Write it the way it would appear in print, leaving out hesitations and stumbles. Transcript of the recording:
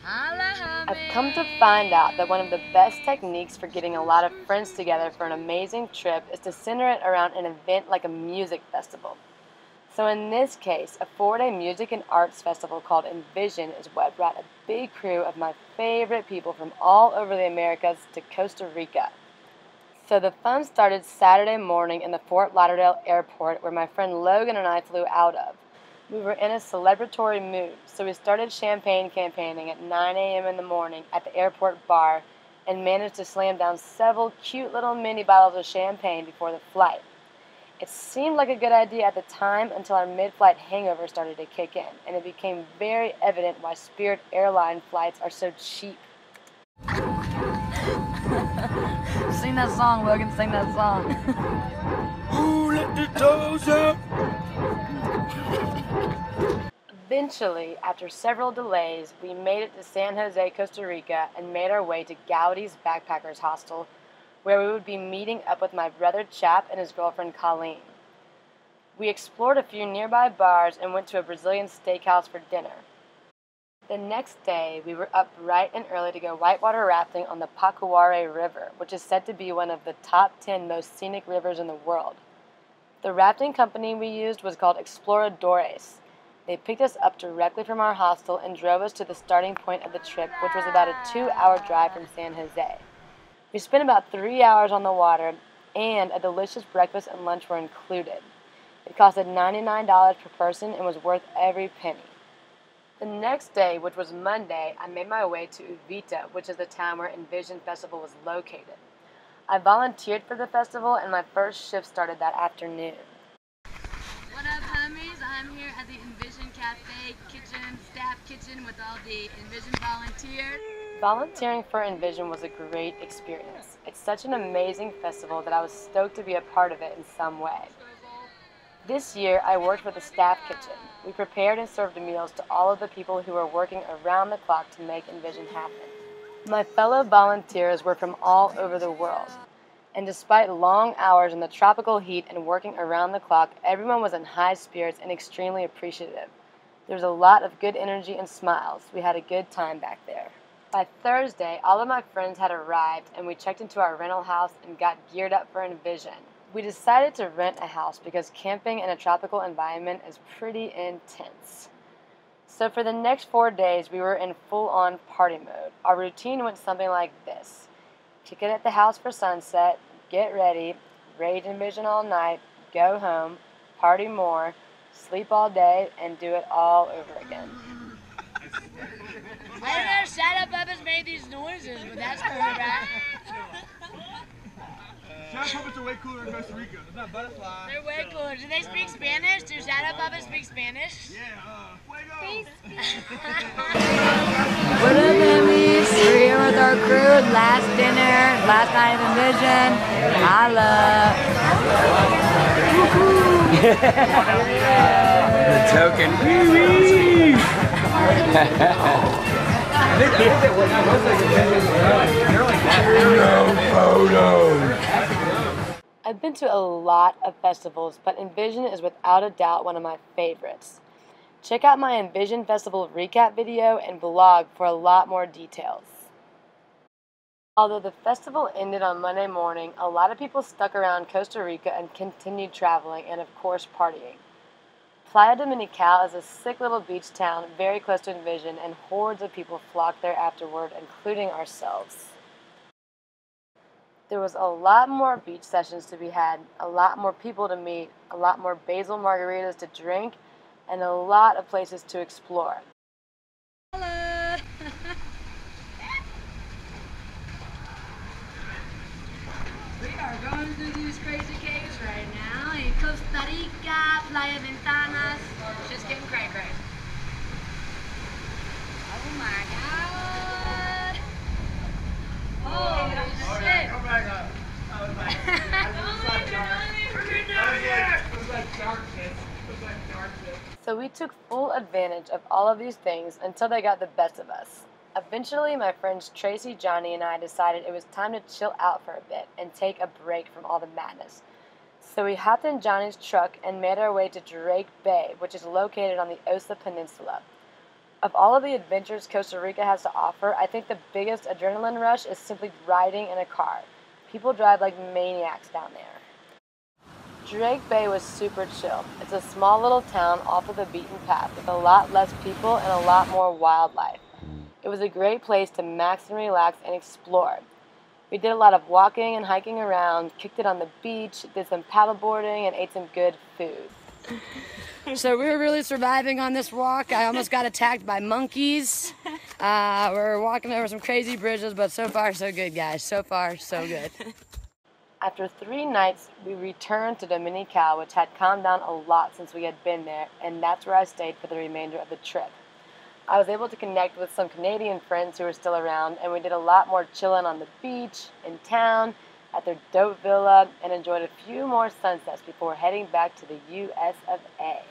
I've come to find out that one of the best techniques for getting a lot of friends together for an amazing trip is to center it around an event like a music festival. So in this case, a 4-day music and arts festival called Envision is what brought a big crew of my favorite people from all over the Americas to Costa Rica. So the fun started Saturday morning in the Fort Lauderdale airport where my friend Logan and I flew out of. We were in a celebratory mood, so we started champagne campaigning at 9 a.m. in the morning at the airport bar and managed to slam down several cute little mini bottles of champagne before the flight. It seemed like a good idea at the time until our mid-flight hangover started to kick in, and it became very evident why Spirit airline flights are so cheap. Sing that song, Logan, sing that song. Ooh, let the toes up. Eventually, after several delays, we made it to San Jose, Costa Rica, and made our way to Gaudi's Backpackers Hostel, where we would be meeting up with my brother Chap and his girlfriend Colleen. We explored a few nearby bars and went to a Brazilian steakhouse for dinner. The next day, we were up bright and early to go whitewater rafting on the Pacuare River, which is said to be one of the top 10 most scenic rivers in the world. The rafting company we used was called Exploradores. They picked us up directly from our hostel and drove us to the starting point of the trip, which was about a 2-hour drive from San Jose. We spent about 3 hours on the water, and a delicious breakfast and lunch were included. It costed $99 per person and was worth every penny. The next day, which was Monday, I made my way to Uvita, which is the town where Envision Festival was located. I volunteered for the festival, and my first shift started that afternoon. What up, homies? I'm here at the Envision Cafe kitchen, staff kitchen with all the Envision volunteers. Volunteering for Envision was a great experience. It's such an amazing festival that I was stoked to be a part of it in some way. This year, I worked for the staff kitchen. We prepared and served meals to all of the people who were working around the clock to make Envision happen. My fellow volunteers were from all over the world, and despite long hours in the tropical heat and working around the clock, everyone was in high spirits and extremely appreciative. There was a lot of good energy and smiles. We had a good time back there. By Thursday, all of my friends had arrived, and we checked into our rental house and got geared up for Envision. We decided to rent a house because camping in a tropical environment is pretty intense. So for the next 4 days, we were in full-on party mode. Our routine went something like this. Kick it at the house for sunset, get ready, rage Envision all night, go home, party more, sleep all day, and do it all over again. I don't know, Shadow Puppets made these noises, but that's cool, right? Shadow puppets are way cooler in Costa Rica. It's not butterfly. They're way cooler. Do they speak Spanish? Do Shadow Puppets speak Spanish? Yeah, fuego! What up, homies? We're here with our crew. Last dinner, last night of Envision. Holla! The token. Wee-wee! No photos! I've been to a lot of festivals, but Envision is without a doubt one of my favorites. Check out my Envision Festival recap video and blog for a lot more details. Although the festival ended on Monday morning, a lot of people stuck around Costa Rica and continued traveling and, of course, partying. Playa Dominical is a sick little beach town very close to Envision, and hordes of people flocked there afterward, including ourselves. There was a lot more beach sessions to be had, a lot more people to meet, a lot more basil margaritas to drink, and a lot of places to explore. Hello! We are going through these crazy caves right now in Costa Rica, Playa Ventanas. Just getting cray-cray. Oh my god! Holy shit! Come back up. I was like, it was like darkness. So we took full advantage of all of these things until they got the best of us. Eventually, my friends Tracy, Johnny, and I decided it was time to chill out for a bit and take a break from all the madness. So we hopped in Johnny's truck and made our way to Drake Bay, which is located on the Osa Peninsula. Of all of the adventures Costa Rica has to offer, I think the biggest adrenaline rush is simply riding in a car. People drive like maniacs down there. Drake Bay was super chill. It's a small little town off of the beaten path with a lot less people and a lot more wildlife. It was a great place to max and relax and explore. We did a lot of walking and hiking around, kicked it on the beach, did some paddleboarding, and ate some good food. So we were really surviving on this walk. I almost got attacked by monkeys. We're walking over some crazy bridges, but so far so good, guys. So far so good. After 3 nights, we returned to Dominical, which had calmed down a lot since we had been there, and that's where I stayed for the remainder of the trip. I was able to connect with some Canadian friends who were still around, and we did a lot more chilling on the beach, in town, at their dope villa, and enjoyed a few more sunsets before heading back to the US of A.